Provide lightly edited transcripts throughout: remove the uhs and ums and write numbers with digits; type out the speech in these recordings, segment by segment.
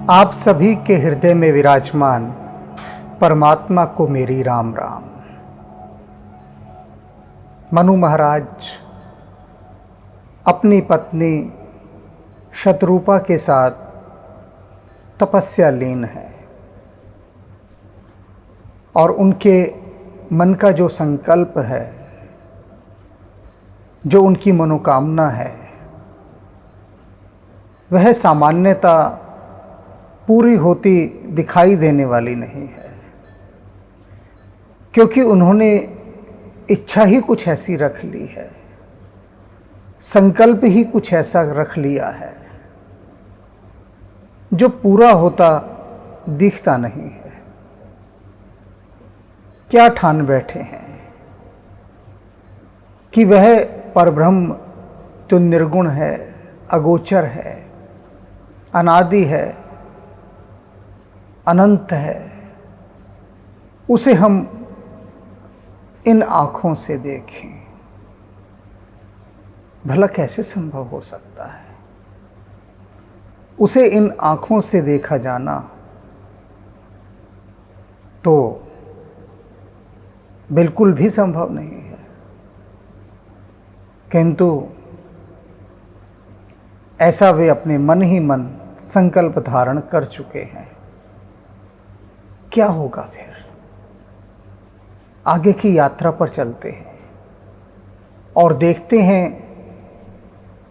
आप सभी के हृदय में विराजमान परमात्मा को मेरी राम राम। मनु महाराज अपनी पत्नी शतरूपा के साथ तपस्या लीन है और उनके मन का जो संकल्प है, जो उनकी मनोकामना है, वह सामान्यतः पूरी होती दिखाई देने वाली नहीं है, क्योंकि उन्होंने इच्छा ही कुछ ऐसी रख ली है, संकल्प ही कुछ ऐसा रख लिया है जो पूरा होता दिखता नहीं है। क्या ठान बैठे हैं कि वह परब्रह्म जो निर्गुण है, अगोचर है, अनादि है, अनंत है, उसे हम इन आँखों से देखें। भला कैसे संभव हो सकता है? उसे इन आँखों से देखा जाना तो बिल्कुल भी संभव नहीं है, किंतु ऐसा वे अपने मन ही मन संकल्प धारण कर चुके हैं। क्या होगा फिर? आगे की यात्रा पर चलते हैं और देखते हैं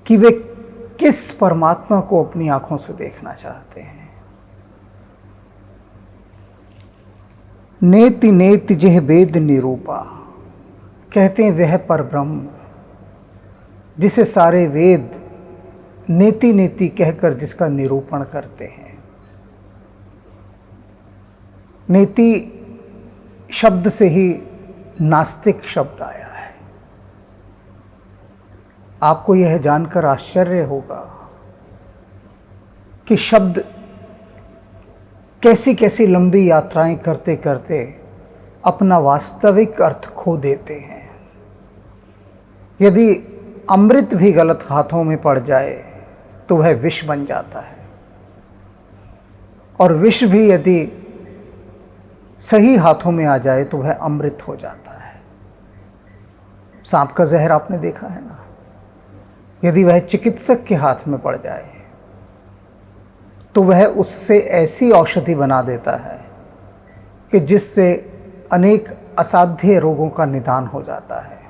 कि वे किस परमात्मा को अपनी आंखों से देखना चाहते हैं। नेति नेति जिह वेद निरूपा, कहते हैं वह परब्रह्म जिसे सारे वेद नेति नेति कहकर जिसका निरूपण करते हैं। नेति शब्द से ही नास्तिक शब्द आया है। आपको यह जानकर आश्चर्य होगा कि शब्द कैसी कैसी लंबी यात्राएं करते करते अपना वास्तविक अर्थ खो देते हैं। यदि अमृत भी गलत हाथों में पड़ जाए तो वह विष बन जाता है, और विष भी यदि सही हाथों में आ जाए तो वह अमृत हो जाता है। सांप का जहर आपने देखा है ना, यदि वह चिकित्सक के हाथ में पड़ जाए तो वह उससे ऐसी औषधि बना देता है कि जिससे अनेक असाध्य रोगों का निदान हो जाता है।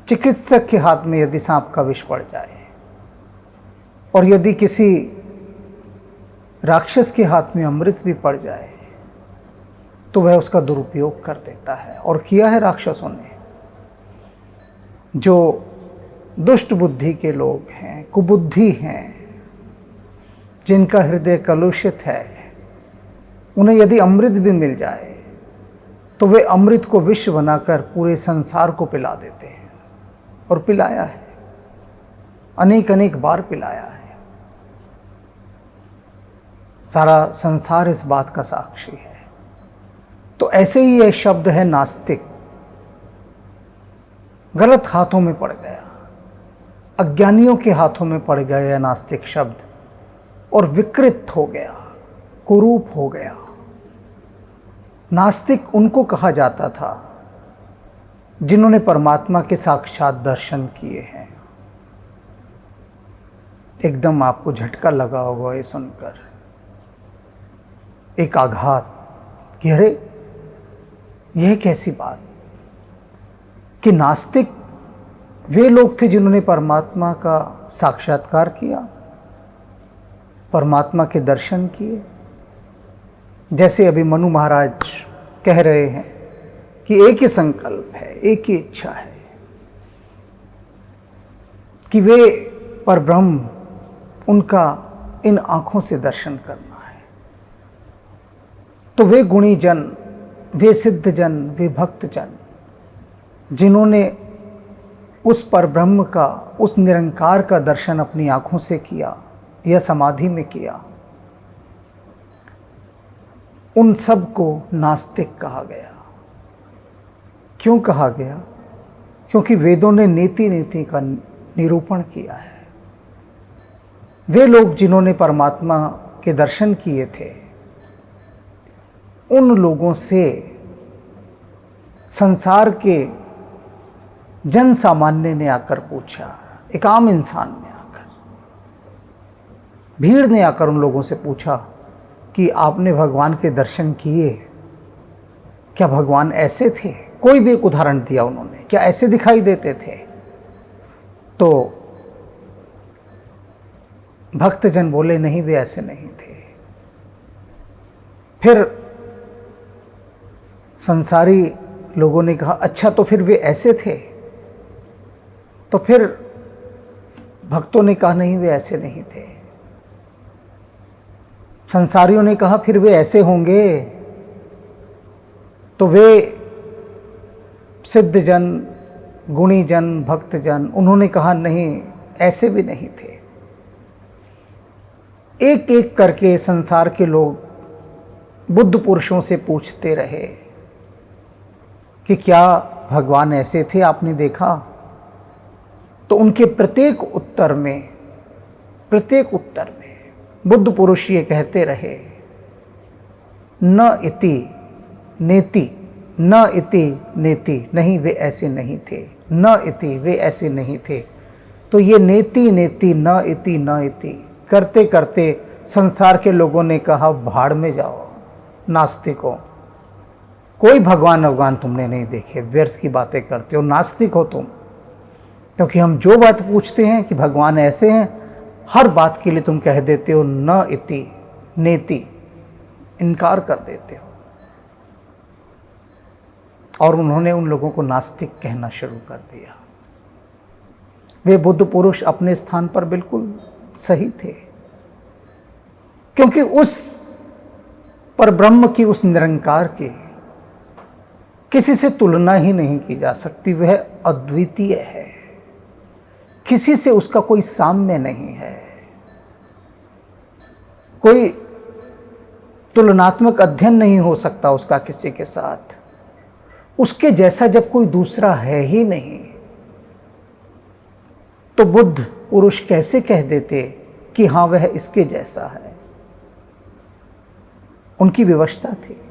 चिकित्सक के हाथ में यदि सांप का विष पड़ जाए और यदि किसी राक्षस के हाथ में अमृत भी पड़ जाए तो वह उसका दुरुपयोग कर देता है। और किया है राक्षसों ने। जो दुष्ट बुद्धि के लोग हैं, कुबुद्धि हैं, जिनका हृदय कलुषित है, उन्हें यदि अमृत भी मिल जाए तो वे अमृत को विष बनाकर पूरे संसार को पिला देते हैं। और पिलाया है, अनेक अनेक बार पिलाया है। सारा संसार इस बात का साक्षी है। तो ऐसे ही यह शब्द है नास्तिक, गलत हाथों में पड़ गया, अज्ञानियों के हाथों में पड़ गया यह नास्तिक शब्द और विकृत हो गया, कुरूप हो गया। नास्तिक उनको कहा जाता था जिन्होंने परमात्मा के साक्षात दर्शन किए हैं। एकदम आपको झटका लगा होगा ये सुनकर, एक आघात कि अरे यह कैसी बात कि नास्तिक वे लोग थे जिन्होंने परमात्मा का साक्षात्कार किया, परमात्मा के दर्शन किए। जैसे अभी मनु महाराज कह रहे हैं कि एक ही संकल्प है, एक ही इच्छा है कि वे परब्रह्म, उनका इन आँखों से दर्शन करना है। तो वे गुणी जन, वे सिद्ध जन, वे भक्त जन जिन्होंने उस परब्रह्म का, उस निरंकार का दर्शन अपनी आँखों से किया या समाधि में किया, उन सब को नास्तिक कहा गया। क्यों कहा गया? क्योंकि वेदों ने नीति नीति का निरूपण किया है। वे लोग जिन्होंने परमात्मा के दर्शन किए थे, उन लोगों से संसार के जन सामान्य ने आकर पूछा, एक आम इंसान ने आकर, भीड़ ने आकर उन लोगों से पूछा कि आपने भगवान के दर्शन किए, क्या भगवान ऐसे थे? कोई भी एक उदाहरण दिया उन्होंने, क्या ऐसे दिखाई देते थे? तो भक्तजन बोले नहीं, वे ऐसे नहीं थे। फिर संसारी लोगों ने कहा अच्छा तो फिर वे ऐसे थे? तो फिर भक्तों ने कहा नहीं, वे ऐसे नहीं थे। संसारियों ने कहा फिर वे ऐसे होंगे, तो वे सिद्धजन, गुणीजन, भक्तजन, उन्होंने कहा नहीं, ऐसे भी नहीं थे। एक एक करके संसार के लोग बुद्ध पुरुषों से पूछते रहे कि क्या भगवान ऐसे थे, आपने देखा? तो उनके प्रत्येक उत्तर में बुद्ध पुरुष ये कहते रहे, न इति नेति, न इति नेति, नहीं वे ऐसे नहीं थे, न इति वे ऐसे नहीं थे। तो ये नेति नेति न इति न इति करते करते संसार के लोगों ने कहा भाड़ में जाओ नास्तिकों, कोई भगवान तुमने नहीं देखे, व्यर्थ की बातें करते हो, नास्तिक हो तुम। क्योंकि हम जो बात पूछते हैं कि भगवान ऐसे हैं, हर बात के लिए तुम कह देते हो न इति नेति, इनकार कर देते हो। और उन्होंने उन लोगों को नास्तिक कहना शुरू कर दिया। वे बुद्ध पुरुष अपने स्थान पर बिल्कुल सही थे, क्योंकि उस परब्रह्म की, उस निरंकार की किसी से तुलना ही नहीं की जा सकती। वह अद्वितीय है, किसी से उसका कोई साम्य नहीं है। कोई तुलनात्मक अध्ययन नहीं हो सकता उसका किसी के साथ। उसके जैसा जब कोई दूसरा है ही नहीं, तो बुद्ध पुरुष कैसे कह देते कि हाँ वह इसके जैसा है? उनकी व्यवस्था थी,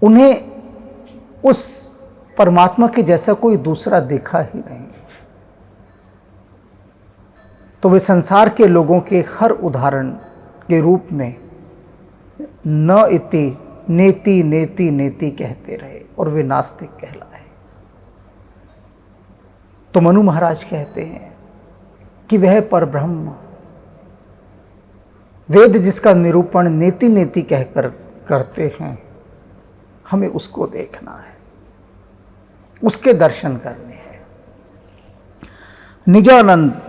उन्हें उस परमात्मा के जैसा कोई दूसरा देखा ही नहीं। तो वे संसार के लोगों के हर उदाहरण के रूप में न इति नेति नेति नेति कहते रहे और वे नास्तिक कहलाए। तो मनु महाराज कहते हैं कि वह परब्रह्म, वेद जिसका निरूपण नेति नेति कहकर करते हैं, हमें उसको देखना है, उसके दर्शन करने हैं। निजानंद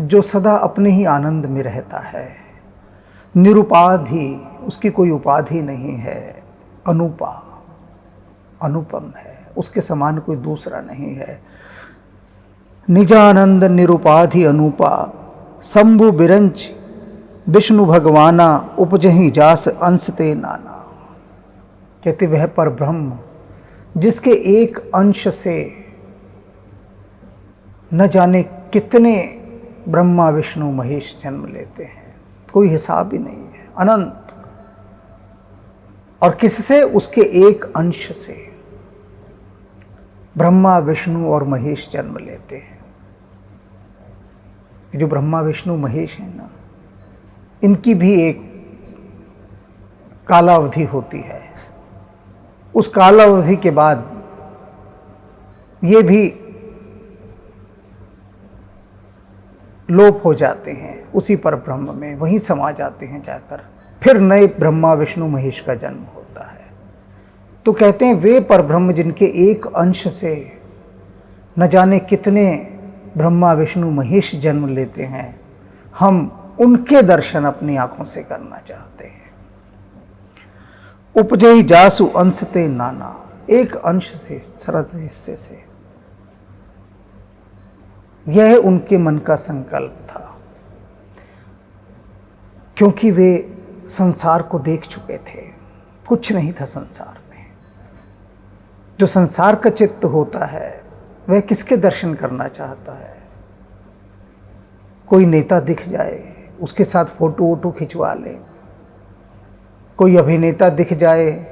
जो सदा अपने ही आनंद में रहता है, निरुपाधि, उसकी कोई उपाधि नहीं है, अनुपम है, उसके समान कोई दूसरा नहीं है। निजानंद निरुपाधि अनुपा, शंभु बिरंच विष्णु भगवाना, उपजहि जास अंश ते नाना। कहते वह पर ब्रह्म जिसके एक अंश से न जाने कितने ब्रह्मा विष्णु महेश जन्म लेते हैं, कोई हिसाब ही नहीं है, अनंत। और किससे? उसके एक अंश से ब्रह्मा विष्णु और महेश जन्म लेते हैं। जो ब्रह्मा विष्णु महेश है ना, इनकी भी एक कालावधि होती है। उस कालावधि के बाद ये भी लोप हो जाते हैं, उसी पर ब्रह्म में वहीं समा जाते हैं जाकर। फिर नए ब्रह्मा विष्णु महेश का जन्म होता है। तो कहते हैं वे परब्रह्म जिनके एक अंश से न जाने कितने ब्रह्मा विष्णु महेश जन्म लेते हैं, हम उनके दर्शन अपनी आंखों से करना चाहते हैं। उपजई जासु अंश ते नाना, एक अंश से, सरस हिस्से से। यह उनके मन का संकल्प था, क्योंकि वे संसार को देख चुके थे। कुछ नहीं था संसार में। जो संसार का चित्त होता है वह किसके दर्शन करना चाहता है? कोई नेता दिख जाए उसके साथ फोटो वोटो खिंचवा लें, कोई अभिनेता दिख जाए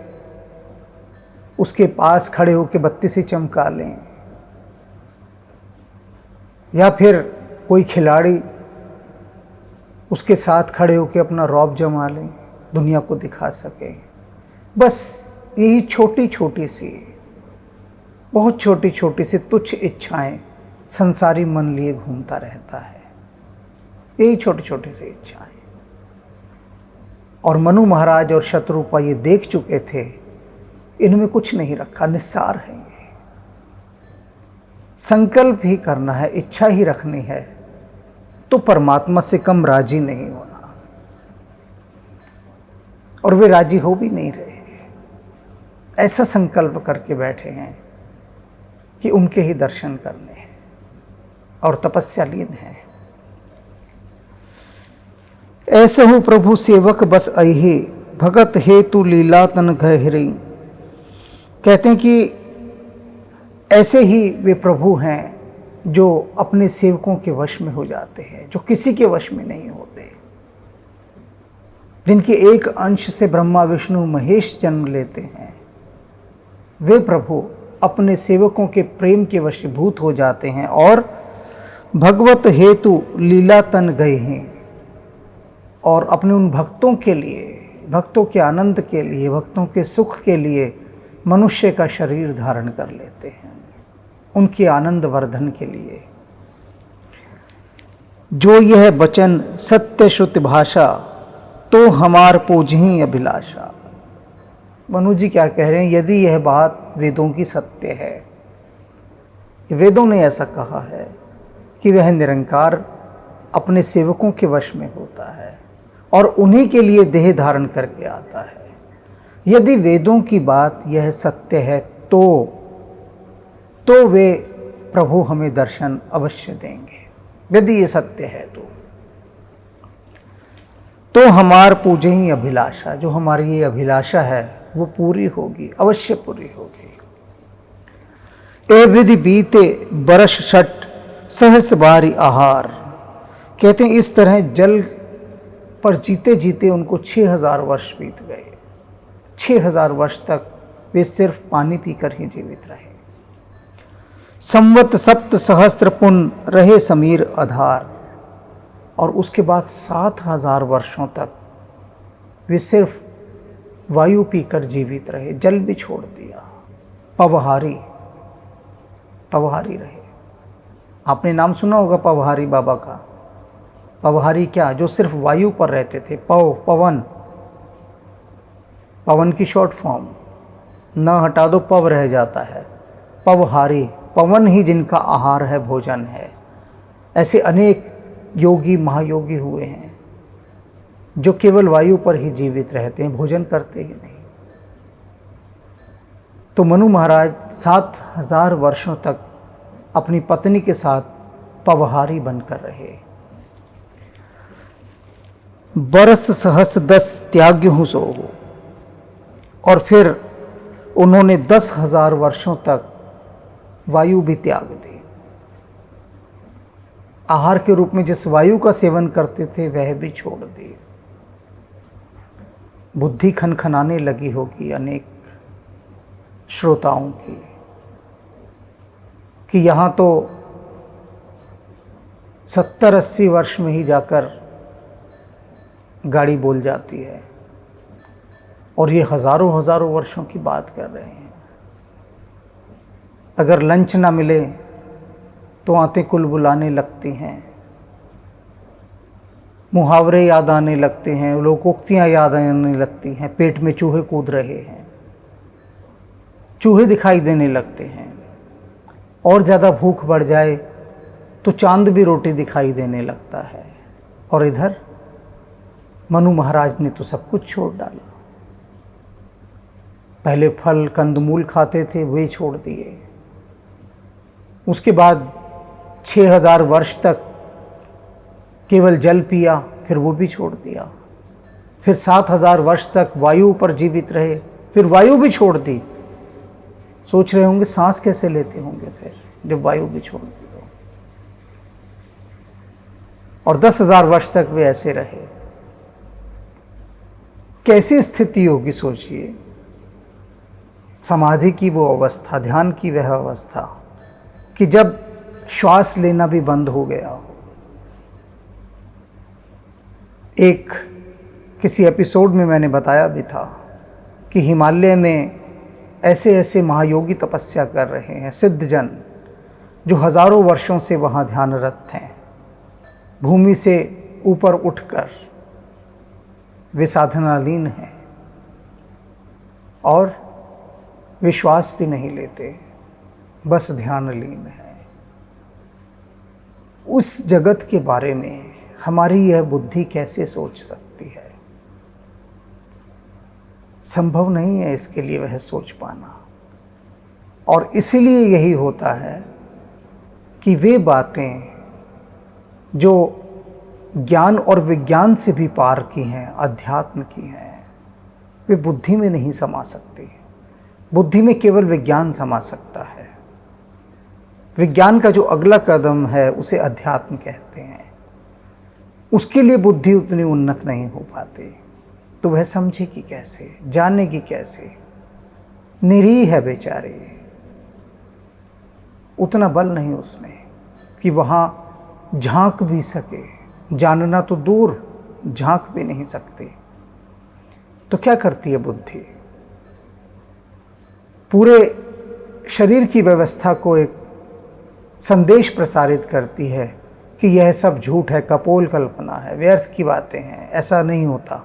उसके पास खड़े होकर बत्ती से चमका लें, या फिर कोई खिलाड़ी उसके साथ खड़े होकर अपना रौब जमा लें, दुनिया को दिखा सके। बस यही छोटी छोटी सी, बहुत छोटी छोटी सी तुच्छ इच्छाएं संसारी मन लिए घूमता रहता है, यही छोटी छोटी सी इच्छाएं। और मनु महाराज और शतरूपा ये देख चुके थे, इनमें कुछ नहीं रखा, निस्सार है ये। संकल्प ही करना है, इच्छा ही रखनी है, तो परमात्मा से कम राजी नहीं होना। और वे राजी हो भी नहीं रहे, ऐसा संकल्प करके बैठे हैं कि उनके ही दर्शन करने हैं और तपस्या लीन है। ऐसे हो प्रभु सेवक बस अहि, भगत हेतु लीला तन गहरी। कहते हैं कि ऐसे ही वे प्रभु हैं जो अपने सेवकों के वश में हो जाते हैं, जो किसी के वश में नहीं होते, जिनके एक अंश से ब्रह्मा विष्णु महेश जन्म लेते हैं। वे प्रभु अपने सेवकों के प्रेम के वशीभूत हो जाते हैं और भगवत हेतु लीला तन गए हैं, और अपने उन भक्तों के लिए, भक्तों के आनंद के लिए, भक्तों के सुख के लिए मनुष्य का शरीर धारण कर लेते हैं, उनके आनंद वर्धन के लिए। जो यह वचन सत्य श्रुति भाषा, तो हमार पूजही अभिलाषा। मनु जी क्या कह रहे हैं, यदि यह बात वेदों की सत्य है, वेदों ने ऐसा कहा है कि वह निरंकार अपने सेवकों के वश में होता है और उन्हीं के लिए देह धारण करके आता है, यदि वेदों की बात यह सत्य है तो वे प्रभु हमें दर्शन अवश्य देंगे। यदि ये सत्य है तो हमार पूजे ही अभिलाषा, जो हमारी ये अभिलाषा है वो पूरी होगी, अवश्य पूरी होगी। ए विधि बीते बरस षट सहस बारी आहार। कहते हैं इस तरह जल पर जीते जीते उनको 6000 वर्ष बीत गए। 6000 वर्ष तक वे सिर्फ पानी पीकर ही जीवित रहे। संवत सप्त सहस्त्र पुन रहे समीर आधार, और उसके बाद 7000 वर्षों तक वे सिर्फ वायु पीकर जीवित रहे, जल भी छोड़ दिया, पवहारी रहे। आपने नाम सुना होगा पवहारी बाबा का। पवहारी क्या, जो सिर्फ वायु पर रहते थे। पवन की शॉर्ट फॉर्म, न हटा दो पव रह जाता है। पवहारी, पवन ही जिनका आहार है, भोजन है। ऐसे अनेक योगी महायोगी हुए हैं जो केवल वायु पर ही जीवित रहते हैं, भोजन करते ही नहीं। तो मनु महाराज 7000 वर्षों तक अपनी पत्नी के साथ पवहारी बनकर रहे। बरस सहस 10 त्याग्य सो, और फिर उन्होंने 10,000 वर्षों तक वायु भी त्याग दी। आहार के रूप में जिस वायु का सेवन करते थे वह भी छोड़ दी। बुद्धि खनखनाने लगी होगी अनेक श्रोताओं की कि यहाँ तो 70-80 वर्ष में ही जाकर गाड़ी बोल जाती है, और ये हज़ारों वर्षों की बात कर रहे हैं। अगर लंच ना मिले तो आंतें कुल बुलाने लगती हैं, मुहावरे याद आने लगते हैं, लोकोक्तियाँ याद आने लगती हैं, पेट में चूहे कूद रहे हैं, चूहे दिखाई देने लगते हैं, और ज़्यादा भूख बढ़ जाए तो चांद भी रोटी दिखाई देने लगता है। और इधर मनु महाराज ने तो सब कुछ छोड़ डाला। पहले फल कंदमूल खाते थे, वे छोड़ दिए। उसके बाद 6000 वर्ष तक केवल जल पिया, फिर वो भी छोड़ दिया। फिर 7000 वर्ष तक वायु पर जीवित रहे, फिर वायु भी छोड़ दी। सोच रहे होंगे सांस कैसे लेते होंगे फिर जब वायु भी छोड़ दी। तो और 10,000 वर्ष तक वे ऐसे रहे। कैसी स्थिति होगी सोचिए, समाधि की वो अवस्था, ध्यान की वह अवस्था कि जब श्वास लेना भी बंद हो गया हो। एक किसी एपिसोड में मैंने बताया भी था कि हिमालय में ऐसे ऐसे महायोगी तपस्या कर रहे हैं, सिद्धजन, जो हजारों वर्षों से वहाँ ध्यानरत हैं। भूमि से ऊपर उठकर वे साधनालीन हैं और विश्वास भी नहीं लेते, बस ध्यानलीन है। उस जगत के बारे में हमारी यह बुद्धि कैसे सोच सकती है? संभव नहीं है इसके लिए वह सोच पाना। और इसीलिए यही होता है कि वे बातें जो ज्ञान और विज्ञान से भी पार की हैं, अध्यात्म की हैं, वे बुद्धि में नहीं समा सकती। बुद्धि में केवल विज्ञान समा सकता है। विज्ञान का जो अगला कदम है उसे अध्यात्म कहते हैं। उसके लिए बुद्धि उतनी उन्नत नहीं हो पाती, तो वह समझेगी कैसे, जानेगी कैसे? निरीह है बेचारे, उतना बल नहीं उसमें कि वहाँ झांक भी सके। जानना तो दूर, झांक भी नहीं सकती। तो क्या करती है बुद्धि? पूरे शरीर की व्यवस्था को एक संदेश प्रसारित करती है कि यह सब झूठ है, कपोल कल्पना है, व्यर्थ की बातें हैं, ऐसा नहीं होता।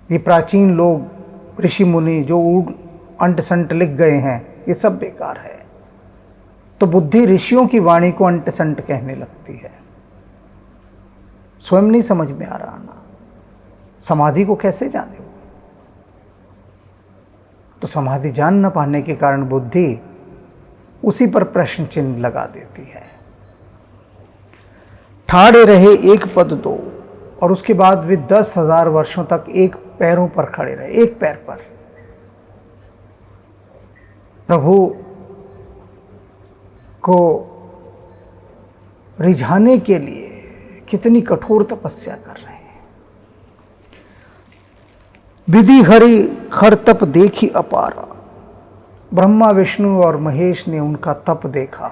ये प्राचीन लोग, ऋषि मुनि जो अंट संट लिख गए हैं, ये सब बेकार है। तो बुद्धि ऋषियों की वाणी को अंट संट कहने लगती है। स्वयं नहीं समझ में आ रहा ना, समाधि को कैसे जाने वो? तो समाधि जान न पाने के कारण बुद्धि उसी पर प्रश्न चिन्ह लगा देती है। ठाड़े रहे एक पद दो, और उसके बाद वे 10,000 वर्षों तक एक पैरों पर खड़े रहे, एक पैर पर। प्रभु को रिझाने के लिए कितनी कठोर तपस्या कर रहे हैं। विधि हरि हर तप देखी अपारा। ब्रह्मा, विष्णु और महेश ने उनका तप देखा,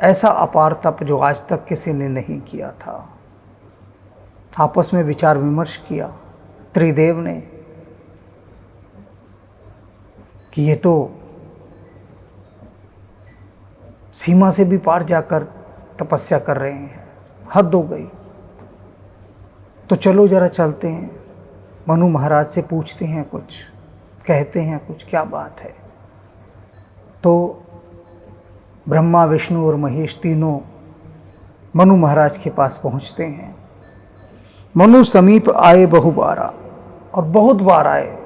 ऐसा अपार तप जो आज तक किसी ने नहीं किया था। आपस में विचार विमर्श किया त्रिदेव ने कि ये तो सीमा से भी पार जाकर तपस्या कर रहे हैं, हद हो गई। तो चलो जरा चलते हैं, मनु महाराज से पूछते हैं, कुछ कहते हैं, कुछ क्या बात है। तो ब्रह्मा, विष्णु और महेश तीनों मनु महाराज के पास पहुंचते हैं। मनु समीप आए बहु बारा, और बहुत बार आए,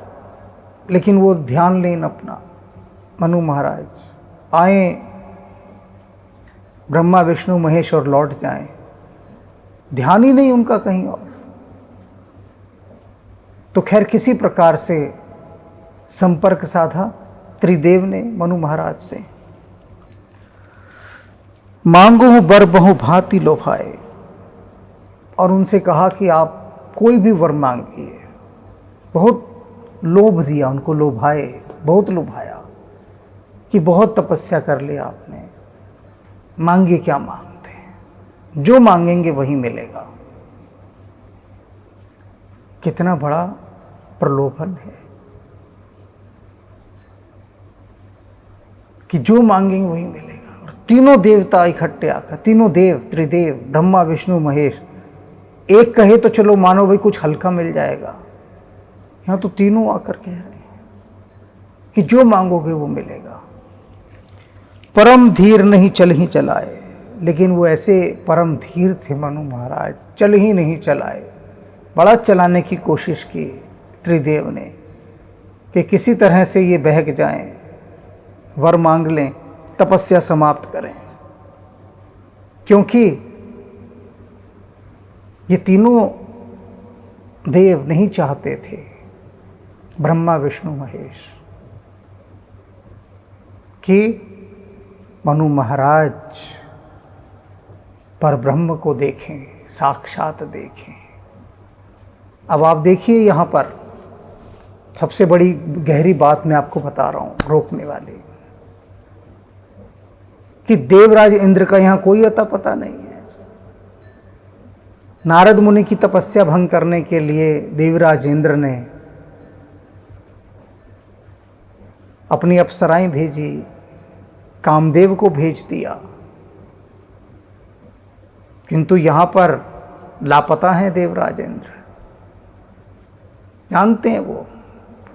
लेकिन वो ध्यान लेन अपना। मनु महाराज आए, ब्रह्मा, विष्णु, महेश और लौट जाएं, ध्यान ही नहीं उनका कहीं और। तो खैर किसी प्रकार से संपर्क साधा त्रिदेव ने मनु महाराज से। मांगो बर बहु भांति लोभाए, और उनसे कहा कि आप कोई भी वर मांगिए। बहुत लोभ दिया उनको, लोभाए, बहुत लोभाया कि बहुत तपस्या कर लिया आपने, मांगिए क्या मांगते हैं, जो मांगेंगे वही मिलेगा। कितना बड़ा प्रलोभन है कि जो मांगेंगे वही मिलेगा। और तीनों देवता इकट्ठे आकर, तीनों देव, त्रिदेव, ब्रह्मा, विष्णु, महेश, एक कहे तो चलो मानो भाई कुछ हल्का मिल जाएगा, यहाँ तो तीनों आकर कह रहे हैं कि जो मांगोगे वो मिलेगा। परम धीर नहीं चल ही चलाए, लेकिन वो ऐसे परम धीर थे मनु महाराज, चल ही नहीं चलाए। बड़ा चलाने की कोशिश की त्रिदेव ने कि किसी तरह से ये बहक जाएं, वर मांग लें, तपस्या समाप्त करें। क्योंकि ये तीनों देव नहीं चाहते थे, ब्रह्मा, विष्णु, महेश, कि मनु महाराज पर ब्रह्म को देखें, साक्षात देखें। अब आप देखिए यहाँ पर सबसे बड़ी गहरी बात मैं आपको बता रहा हूँ, रोकने वाली, कि देवराज इंद्र का यहाँ कोई अता पता नहीं है। नारद मुनि की तपस्या भंग करने के लिए देवराज इंद्र ने अपनी अप्सराएं भेजी, कामदेव को भेज दिया, किंतु यहाँ पर लापता हैं देवराज इंद्र। जानते हैं वो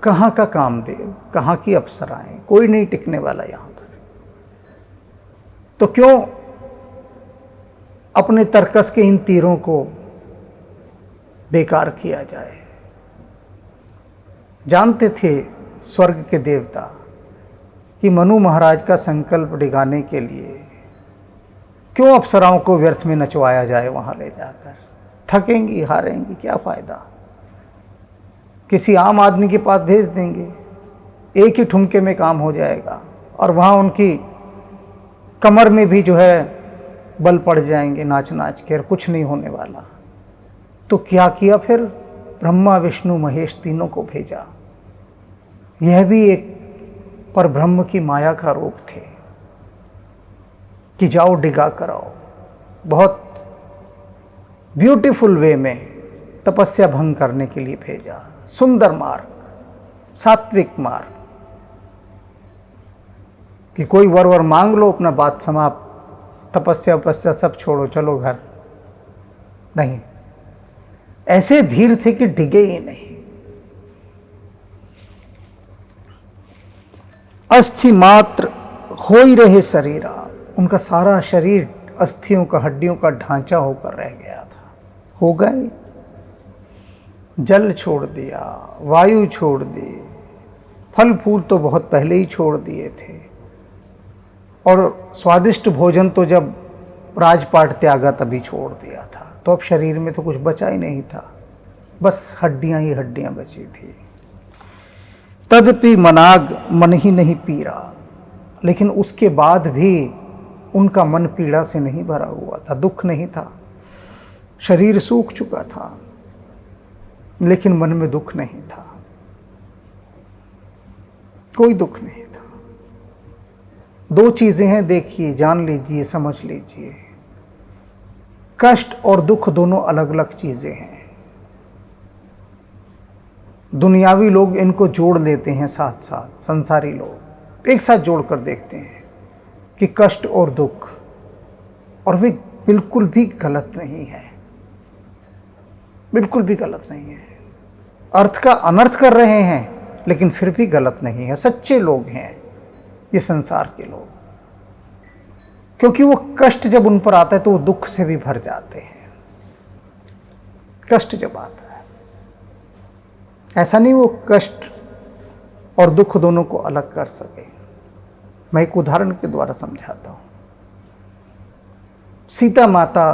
कहाँ का कामदेव, कहाँ की अप्सराएं, कोई नहीं टिकने वाला यहाँ पर। तो क्यों अपने तरकस के इन तीरों को बेकार किया जाए। जानते थे स्वर्ग के देवता कि मनु महाराज का संकल्प डिगाने के लिए क्यों अप्सराओं को व्यर्थ में नचवाया जाए वहाँ ले जाकर। थकेंगी, हारेंगी, क्या फ़ायदा। किसी आम आदमी के पास भेज देंगे, एक ही ठुमके में काम हो जाएगा, और वहाँ उनकी कमर में भी जो है बल पड़ जाएंगे नाच नाच के, और कुछ नहीं होने वाला। तो क्या किया फिर, ब्रह्मा विष्णु महेश तीनों को भेजा। यह भी एक परब्रह्म की माया का रूप थे कि जाओ डिगा कराओ। बहुत ब्यूटीफुल वे में तपस्या भंग करने के लिए भेजा। सुंदर मार्ग, सात्विक मार्ग, कि कोई वर मांग लो, अपना बात समाप्त, तपस्या उपस्या सब छोड़ो, चलो घर। नहीं, ऐसे धीर थे कि डिगे ही नहीं। अस्थि मात्र हो ही रहे शरीरा, उनका सारा शरीर अस्थियों का, हड्डियों का ढांचा होकर रह गया था। हो गए, जल छोड़ दिया, वायु छोड़ दी, फल फूल तो बहुत पहले ही छोड़ दिए थे, और स्वादिष्ट भोजन तो जब राजपाट त्यागा तभी छोड़ दिया था। तो अब शरीर में तो कुछ बचा ही नहीं था, बस हड्डियां ही हड्डियां बची थी। तदपि मनाग मन ही नहीं पीरा, लेकिन उसके बाद भी उनका मन पीड़ा से नहीं भरा हुआ था, दुख नहीं था। शरीर सूख चुका था, लेकिन मन में दुख नहीं था, कोई दुख नहीं था। दो चीजें हैं, देखिए, जान लीजिए, समझ लीजिए। कष्ट और दुख दोनों अलग अलग चीजें हैं। दुनियावी लोग इनको जोड़ लेते हैं साथ साथ, संसारी लोग एक साथ जोड़कर देखते हैं कि कष्ट और दुख, और वे बिल्कुल भी गलत नहीं है, बिल्कुल भी गलत नहीं है। अर्थ का अनर्थ कर रहे हैं, लेकिन फिर भी गलत नहीं है। सच्चे लोग हैं ये संसार के लोग, क्योंकि वो कष्ट जब उन पर आता है तो वो दुख से भी भर जाते हैं। कष्ट जब आता है, ऐसा नहीं वो कष्ट और दुख दोनों को अलग कर सके। मैं एक उदाहरण के द्वारा समझाता हूँ। सीता माता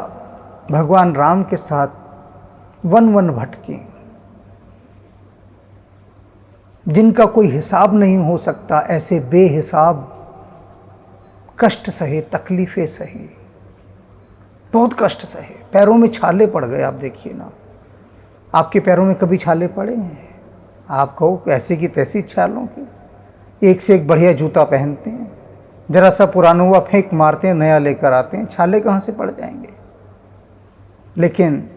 भगवान राम के साथ वन वन भटकी, जिनका कोई हिसाब नहीं हो सकता, ऐसे बेहिसाब कष्ट सहे, तकलीफें सही, बहुत कष्ट सहे। पैरों में छाले पड़ गए। आप देखिए ना, आपके पैरों में कभी छाले पड़े हैं? आप कहो ऐसे की तैसी छालों की, एक से एक बढ़िया जूता पहनते हैं, जरा सा पुराना हुआ फेंक मारते हैं, नया लेकर आते हैं, छाले कहाँ से पड़ जाएंगे। लेकिन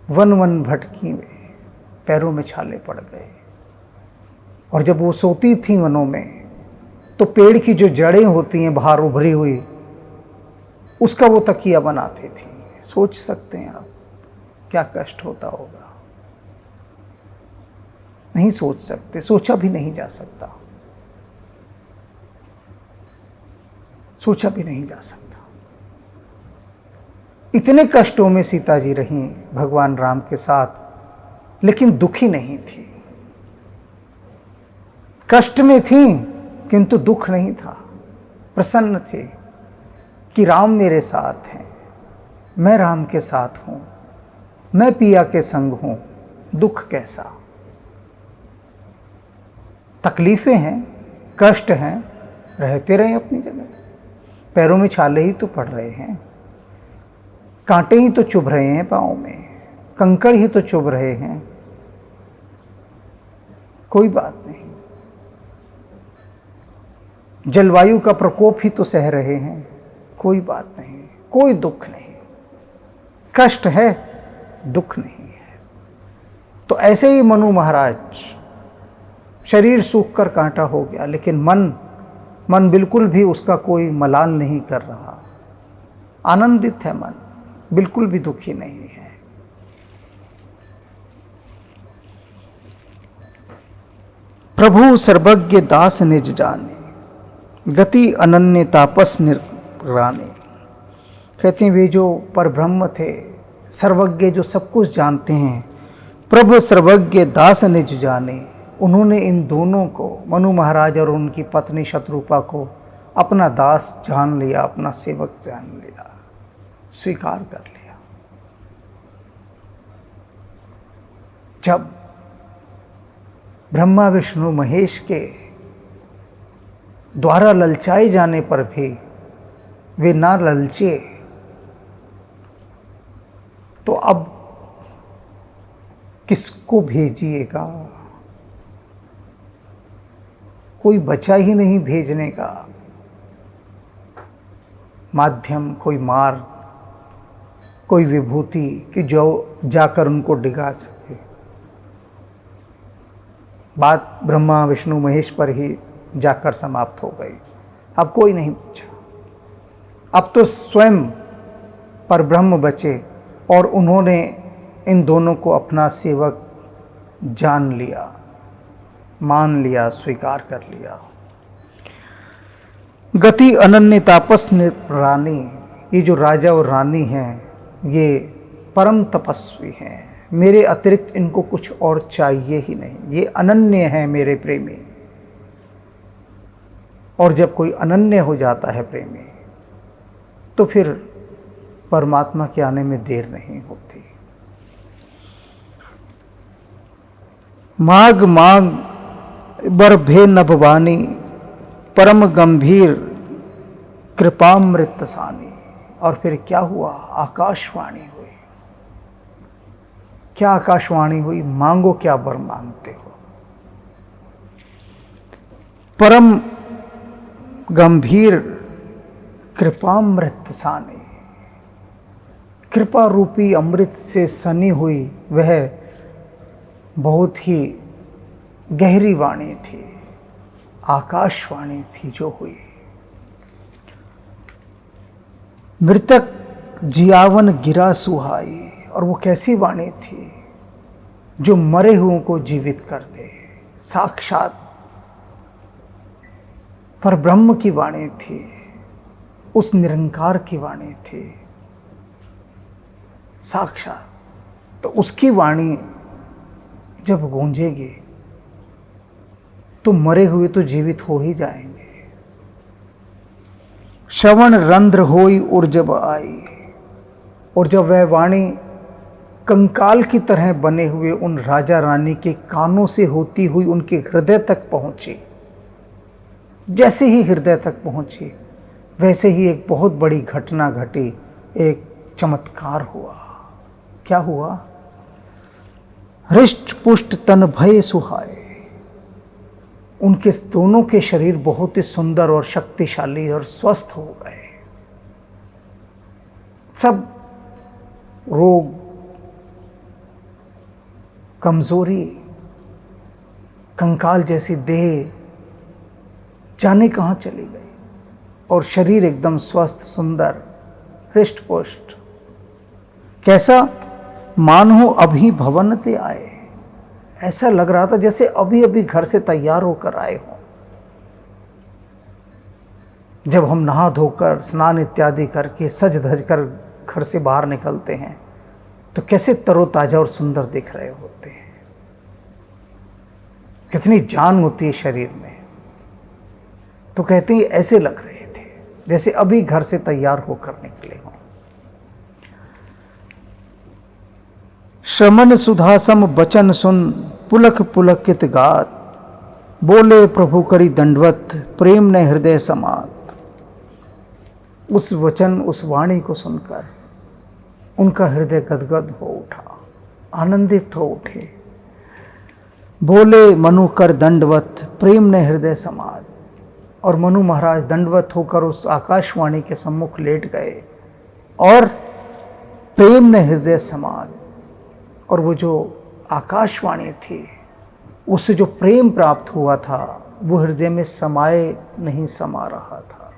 वन वन भटकी में पैरों में छाले पड़ गए। और जब वो सोती थी वनों में, तो पेड़ की जो जड़ें होती हैं बाहर उभरी हुई, उसका वो तकिया बनाती थी। सोच सकते हैं आप क्या कष्ट होता होगा। नहीं सोच सकते, सोचा भी नहीं जा सकता, सोचा भी नहीं जा सकता। इतने कष्टों में सीता जी रहीं भगवान राम के साथ, लेकिन दुखी नहीं थी। कष्ट में थी किंतु दुख नहीं था। प्रसन्न थे कि राम मेरे साथ हैं, मैं राम के साथ हूँ, मैं पिया के संग हूँ, दुख कैसा। तकलीफ़ें हैं, कष्ट हैं, रहते रहे अपनी जगह। पैरों में छाले ही तो पड़ रहे हैं। कांटे ही तो चुभ रहे हैं पाँव में, कंकड़ ही तो चुभ रहे हैं, कोई बात नहीं। जलवायु का प्रकोप ही तो सह रहे हैं, कोई बात नहीं, कोई दुख नहीं। कष्ट है, दुख नहीं है। तो ऐसे ही मनु महाराज, शरीर सूख कर कांटा हो गया, लेकिन मन बिल्कुल भी उसका कोई मलाल नहीं कर रहा, आनंदित है मन, बिल्कुल भी दुखी नहीं है। प्रभु सर्वज्ञ दास निज जाने, गति अनन्य तापस निराने। कहते हैं वे जो परब्रह्म थे, सर्वज्ञ, जो सब कुछ जानते हैं, प्रभु सर्वज्ञ दास निज जाने, उन्होंने इन दोनों को, मनु महाराज और उनकी पत्नी शत्रुपा को, अपना दास जान लिया, अपना सेवक जान लिया, स्वीकार कर लिया। जब ब्रह्मा विष्णु महेश के द्वारा ललचाए जाने पर भी वे ना ललचे, तो अब किसको भेजिएगा? कोई बचा ही नहीं भेजने का माध्यम, कोई मार्ग, कोई विभूति कि जो जाकर उनको डिगा सके। बात ब्रह्मा विष्णु महेश पर ही जाकर समाप्त हो गई। अब कोई नहीं बचा, अब तो स्वयं परब्रह्म बचे और उन्होंने इन दोनों को अपना सेवक जान लिया, मान लिया, स्वीकार कर लिया। गति अनन्य तापस रानी, ये जो राजा और रानी हैं, ये परम तपस्वी हैं, मेरे अतिरिक्त इनको कुछ और चाहिए ही नहीं, ये अनन्य हैं मेरे प्रेमी। और जब कोई अनन्य हो जाता है प्रेमी, तो फिर परमात्मा के आने में देर नहीं होती। माग माग बर भे नभवानी, परम गंभीर कृपामृत सानी। और फिर क्या हुआ? आकाशवाणी हुई। क्या आकाशवाणी हुई? मांगो क्या वर मांगते हो। परम गंभीर कृपामृत सानी, कृपा रूपी अमृत से सनी हुई वह बहुत ही गहरी वाणी थी, आकाशवाणी थी जो हुई। मृतक जियावन गिरा सुहाई, और वो कैसी वाणी थी जो मरे हुओं को जीवित कर दे। साक्षात परब्रह्म की वाणी थी, उस निरंकार की वाणी थी साक्षात। तो उसकी वाणी जब गूंजेगी तो मरे हुए तो जीवित हो ही जाएंगे। श्रवण रंध्र होई और जब आई, और जब वह वाणी कंकाल की तरह बने हुए उन राजा रानी के कानों से होती हुई उनके हृदय तक पहुंची, जैसे ही हृदय तक पहुंची वैसे ही एक बहुत बड़ी घटना घटी, एक चमत्कार हुआ। क्या हुआ? हृष्ट पुष्ट तन भय सुहाए, उनके दोनों के शरीर बहुत ही सुंदर और शक्तिशाली और स्वस्थ हो गए। सब रोग, कमजोरी, कंकाल जैसी देह जाने कहाँ चली गई, और शरीर एकदम स्वस्थ, सुंदर, हृष्ट पुष्ट। कैसा? मानो अभी भवन ते आए, ऐसा लग रहा था जैसे अभी अभी घर से तैयार होकर आए हों। जब हम नहा धोकर स्नान इत्यादि करके सज धज कर घर से बाहर निकलते हैं तो कैसे तरोताजा और सुंदर दिख रहे होते हैं, कितनी जान होती है शरीर में। तो कहते हैं ऐसे लग रहे थे जैसे अभी घर से तैयार होकर निकले हों। श्रमण सुधासम बचन सुन, पुलक पुलकित गात, बोले प्रभु करी दंडवत, प्रेम ने हृदय समात। उस वचन, उस वाणी को सुनकर उनका हृदय गदगद हो उठा, आनंदित हो उठे। बोले मनु कर दंडवत, प्रेम ने हृदय समाद। और मनु महाराज दंडवत होकर उस आकाशवाणी के सम्मुख लेट गए और प्रेम ने हृदय समाद। और वो जो आकाशवाणी थी, उससे जो प्रेम प्राप्त हुआ था, वो हृदय में समाए नहीं समा रहा था।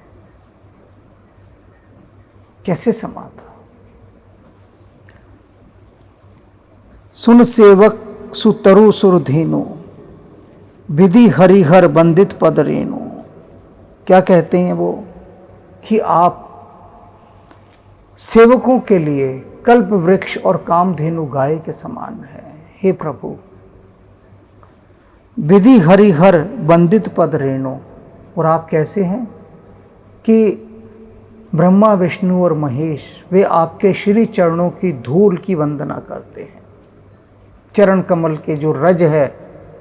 कैसे समा था? सुन सेवक सुतरु सुरधेनु, विधि हरिहर बंदित पद रेणु। क्या कहते हैं वो कि आप सेवकों के लिए कल्प वृक्ष और कामधेनु गाय के समान है। हे प्रभु, विधि हरिहर बंदित पद रेणु। और आप कैसे हैं कि ब्रह्मा विष्णु और महेश वे आपके श्री चरणों की धूल की वंदना करते हैं। चरण कमल के जो रज है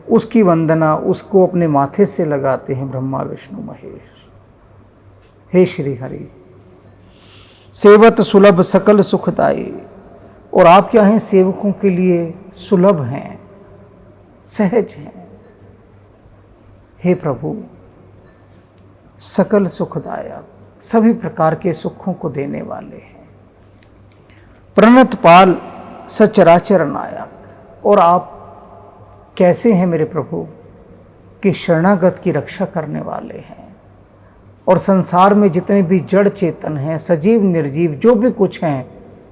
उसकी वंदना, उसको अपने माथे से लगाते हैं ब्रह्मा विष्णु महेश। हे श्री हरि, सेवत सुलभ सकल सुखदाई। और आप क्या हैं? सेवकों के लिए सुलभ हैं, सहज हैं। हे प्रभु, सकल सुखदायक, सभी प्रकार के सुखों को देने वाले हैं। प्रणत पाल सचराचर नायक। और आप कैसे हैं मेरे प्रभु कि शरणागत की रक्षा करने वाले हैं। और संसार में जितने भी जड़ चेतन हैं, सजीव निर्जीव जो भी कुछ हैं,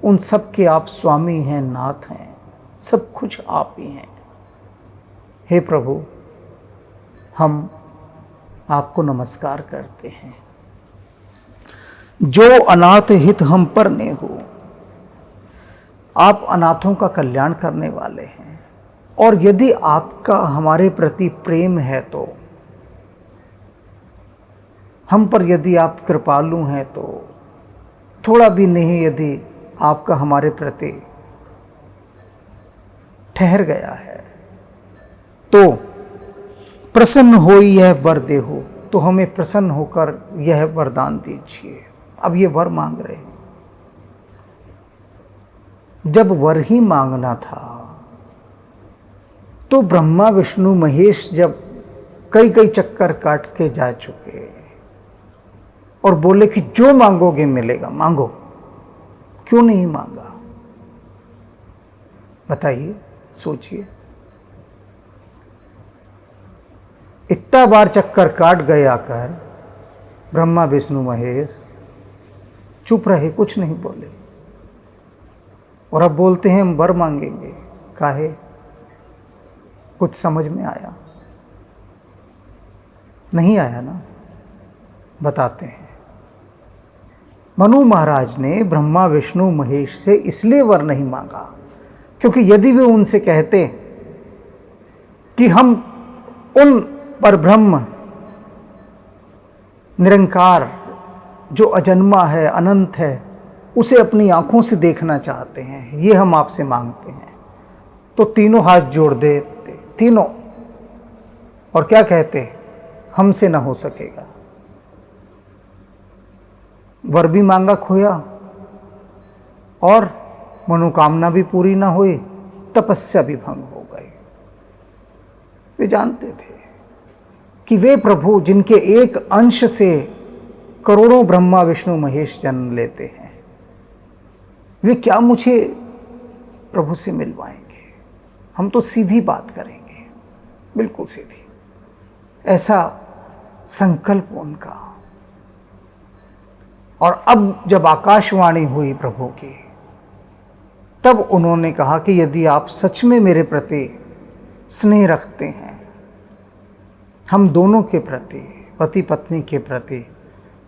उन सब के आप स्वामी हैं, नाथ हैं, सब कुछ आप ही हैं। हे प्रभु, हम आपको नमस्कार करते हैं। जो अनाथ हित हम पर ने हो, आप अनाथों का कल्याण करने वाले हैं। और यदि आपका हमारे प्रति प्रेम है तो, हम पर यदि आप कृपालु हैं तो, थोड़ा भी नहीं यदि आपका हमारे प्रति ठहर गया है तो प्रसन्न हो यह वर देहो। तो हमें प्रसन्न होकर यह वरदान दीजिए। अब ये वर मांग रहे हैं। जब वर ही मांगना था तो ब्रह्मा विष्णु महेश जब कई कई चक्कर काट के जा चुके और बोले कि जो मांगोगे मिलेगा, मांगो, क्यों नहीं मांगा? बताइए, सोचिए। इतना बार चक्कर काट गए आकर ब्रह्मा विष्णु महेश चुप रहे, कुछ नहीं बोले। और अब बोलते हैं हम वर मांगेंगे। काहे? कुछ समझ में आया? नहीं आया ना? बताते हैं। मनु महाराज ने ब्रह्मा विष्णु महेश से इसलिए वर नहीं मांगा क्योंकि यदि वे उनसे कहते कि हम उन परब्रह्म निरंकार जो अजन्मा है, अनंत है, उसे अपनी आंखों से देखना चाहते हैं, ये हम आपसे मांगते हैं, तो तीनों हाथ जोड़ देते, तीनों। और क्या कहते? हमसे ना हो सकेगा। वर भी मांगा खोया और मनोकामना भी पूरी ना हुई, तपस्या भी भंग हो गई। वे जानते थे कि वे प्रभु जिनके एक अंश से करोड़ों ब्रह्मा विष्णु महेश जन्म लेते हैं, वे क्या मुझे प्रभु से मिलवाएंगे? हम तो सीधी बात करेंगे, बिल्कुल सीधी। ऐसा संकल्प उनका। और अब जब आकाशवाणी हुई प्रभु की, तब उन्होंने कहा कि यदि आप सच में मेरे प्रति स्नेह रखते हैं, हम दोनों के प्रति, पति पत्नी के प्रति,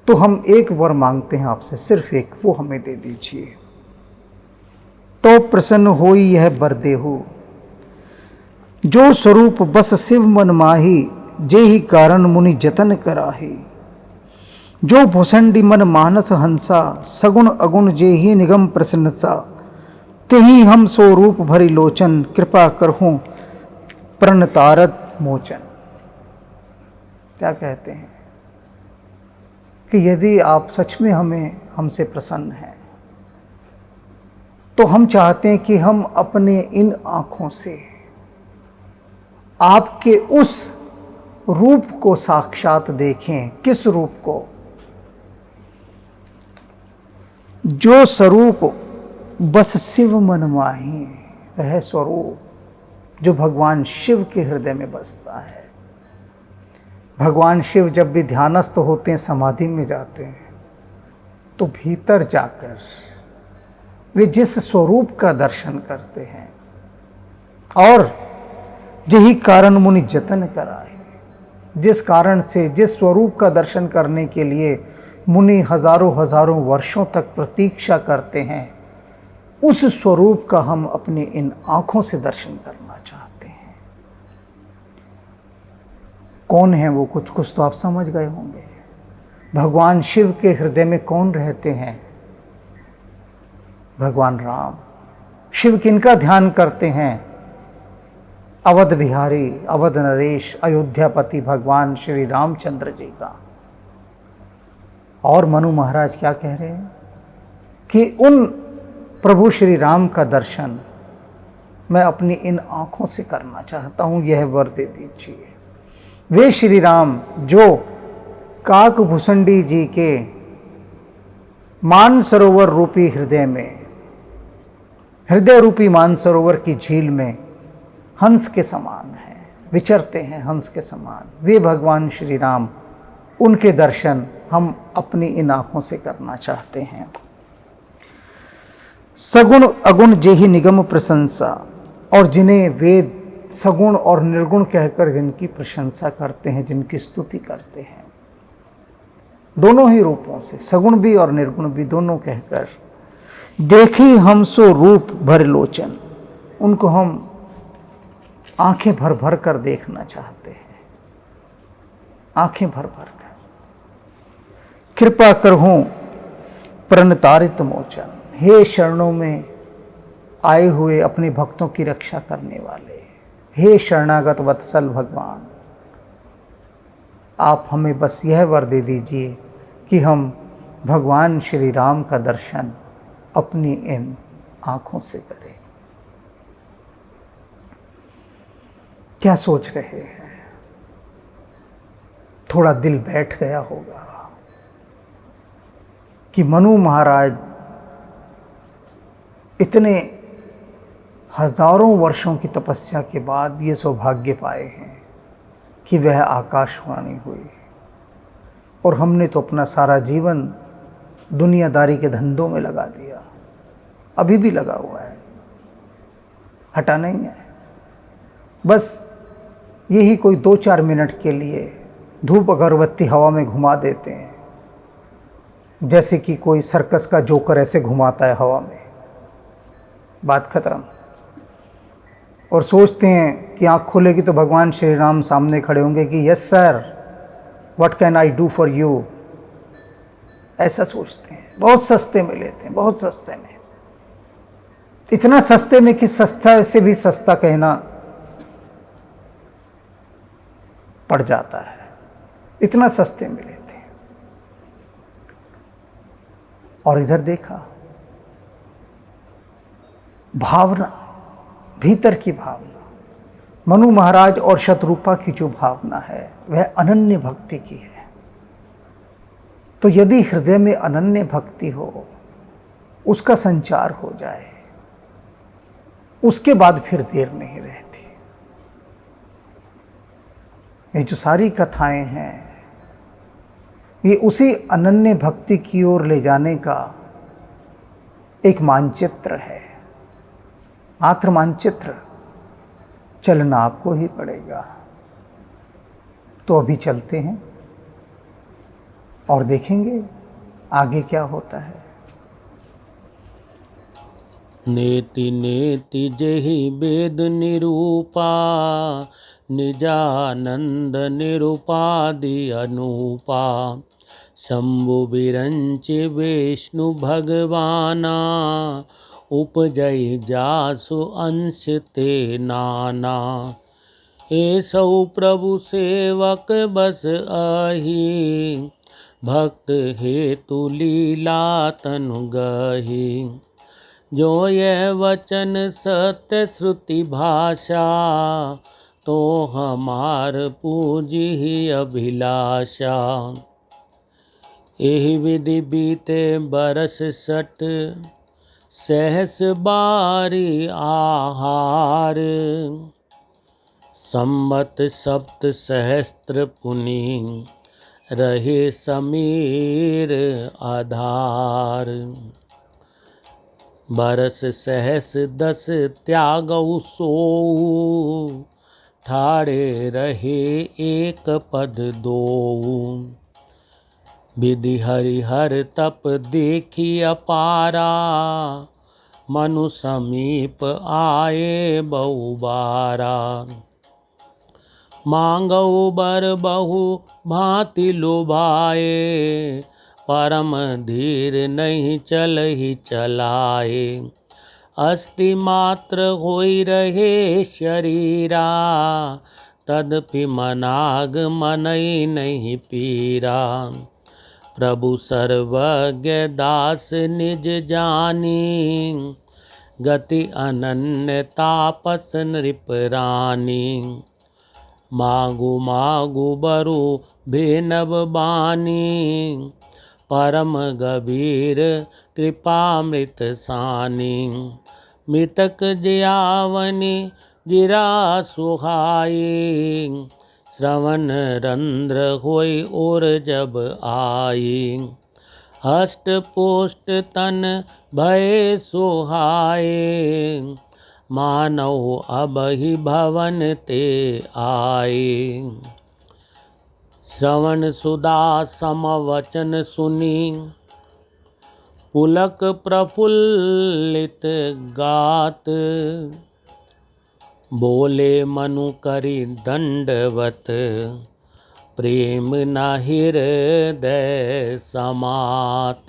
तो हम एक वर मांगते हैं आपसे, सिर्फ एक, वो हमें दे दीजिए। तो प्रसन्न होई यह वर देहु, जो स्वरूप बस शिव मन माही, जे ही कारण मुनि जतन कराही। जो भूषंडी मन मानस हंसा, सगुण अगुण जे ही निगम प्रसन्नसा। तेहि हम सो रूप भरी लोचन, कृपा करहूँ प्रणतारत मोचन। क्या कहते हैं कि यदि आप सच में हमसे प्रसन्न हैं तो हम चाहते हैं कि हम अपने इन आँखों से आपके उस रूप को साक्षात देखें। किस रूप को? जो स्वरूप बस शिव मन माही, वह स्वरूप जो भगवान शिव के हृदय में बसता है। भगवान शिव जब भी ध्यानस्थ होते हैं, समाधि में जाते हैं, तो भीतर जाकर वे जिस स्वरूप का दर्शन करते हैं, और यही कारण मुनि जतन कराए, जिस कारण से, जिस स्वरूप का दर्शन करने के लिए मुनि हजारों हजारों वर्षों तक प्रतीक्षा करते हैं, उस स्वरूप का हम अपनी इन आँखों से दर्शन करना चाहते हैं। कौन है वो? कुछ कुछ तो आप समझ गए होंगे। भगवान शिव के हृदय में कौन रहते हैं? भगवान राम। शिव किनका ध्यान करते हैं? अवध बिहारी, अवध नरेश, अयोध्यापति भगवान श्री रामचंद्र जी का। और मनु महाराज क्या कह रहे हैं कि उन प्रभु श्री राम का दर्शन मैं अपनी इन आँखों से करना चाहता हूँ, यह वर दे दीजिए। वे श्री राम जो काकभूषणी जी के मानसरोवर रूपी हृदय में, हृदय रूपी मानसरोवर की झील में हंस के समान है, विचरते हैं हंस के समान, वे भगवान श्री राम, उनके दर्शन हम अपनी इन आँखों से करना चाहते हैं। सगुण अगुण जेहि निगम प्रशंसा, और जिन्हें वेद सगुण और निर्गुण कहकर जिनकी प्रशंसा करते हैं, जिनकी स्तुति करते हैं, दोनों ही रूपों से, सगुण भी और निर्गुण भी, दोनों कहकर देखी हम सो रूप भर लोचन, उनको हम आंखें भर भर कर देखना चाहते हैं, आंखें भर भर कर। कृपा करहूं प्रणतारित मोचन, हे शरणों में आए हुए अपने भक्तों की रक्षा करने वाले, हे शरणागत वत्सल भगवान, आप हमें बस यह वर दे दीजिए कि हम भगवान श्री राम का दर्शन अपनी इन आँखों से करें। क्या सोच रहे हैं? थोड़ा दिल बैठ गया होगा कि मनु महाराज इतने हजारों वर्षों की तपस्या के बाद ये सौभाग्य पाए हैं कि वह आकाशवाणी हुई, और हमने तो अपना सारा जीवन दुनियादारी के धंधों में लगा दिया, अभी भी लगा हुआ है, हटा नहीं है। बस यही कोई 2-4 मिनट के लिए धूप अगरबत्ती हवा में घुमा देते हैं, जैसे कि कोई सर्कस का जोकर ऐसे घुमाता है हवा में, बात खत्म। और सोचते हैं कि आँख खुलेगी तो भगवान श्री राम सामने खड़े होंगे कि yes sir, what can I do for you, ऐसा सोचते हैं। बहुत सस्ते में लेते हैं, बहुत सस्ते में, इतना सस्ते में कि सस्ता से भी सस्ता कहना पड़ जाता है, इतना सस्ते में लेते हैं। और इधर देखा, भावना, भीतर की भावना, मनु महाराज और शतरूपा की जो भावना है वह अनन्य भक्ति की है। तो यदि हृदय में अनन्य भक्ति हो, उसका संचार हो जाए, उसके बाद फिर देर नहीं रहती। ये जो सारी कथाएं हैं, ये उसी अनन्य भक्ति की ओर ले जाने का एक मानचित्र है, मात्र मानचित्र। चलना आपको ही पड़ेगा। तो अभी चलते हैं और देखेंगे आगे क्या होता है। नेति नेति जेहि वेद निरूपा, निजानंद निरुपादि अनूपा। शंभु विरंच विष्णु भगवाना, उपजय जासु अंश ते नाना। ऐसौ प्रभु सेवक बस आही, भक्त हेतु लीला तनु गही। जो यह वचन सत्य श्रुति भाषा, तो हमार पूजी ही अभिलाषा। एहि विधि बीते बरस सठ, सहस बारी आहार। संवत सप्त सहस्त्र पुनि, रहे समीर आधार। बरस सहस 10 त्यागौ सोऊ, ठाड़े रहे एक पद दोऊ। विधि हरिहर तप देखी अपारा, मनु समीप आए बहुबारा। मांगऊ बर बहु भांति लुभाए, परम धीर नहीं चलहि चलाए। अस्थि मात्र होई रहे शरीरा, तदपि मनाग मनई नहीं पीरा। प्रभु सर्वज्ञ दास निज जानी, गति अनन्य तापस नृपरानी। मागु मागु बरु भेनव बानी, परम गभीर कृपामृत सानी। मृतक जियावनि गिरा सुहाई, श्रवण रंध्र होई और जब आई। हष्ट पुष्ट तन भय सुहाए, मानव अबहि भवन ते आए। श्रवण सुधा समवचन सुनी, पुलक प्रफुल्लित गात। बोले मनु करि दंडवत, प्रेम न हृदय समात।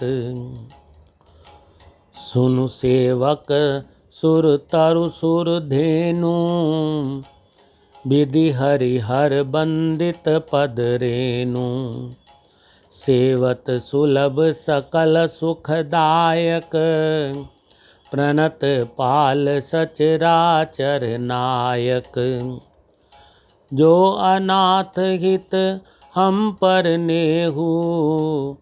सुनु सेवक सुर तरु सुर धेनु, विधि हरिहर बंदित पद रेनु। सेवत सुलभ सकल सुखदायक, प्रणत पाल सचराचर नायक। जो अनाथ हित हम पर नेहु,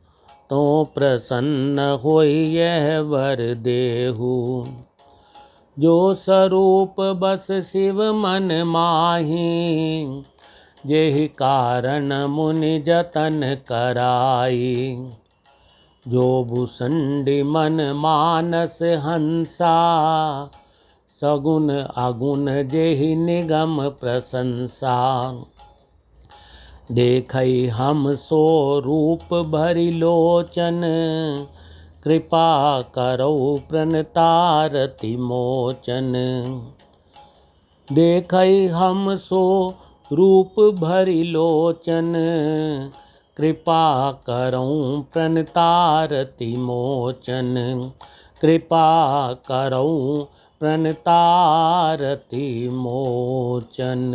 तो प्रसन्न होई यह वर देहु। जो स्वरूप बस शिव मन माही, जेहि कारण मुनि जतन कराई। जो भुसंडी मन मानस हंसा, सगुन अगुन जेहि निगम प्रशंसा। देखई हम सो रूप भरि लोचन, कृपा करौ प्रणतारति मोचन। देखई हम सो रूप भरि लोचन, कृपा करऊं प्रणतारति मोचन। कृपा करऊं प्रणतारति मोचन।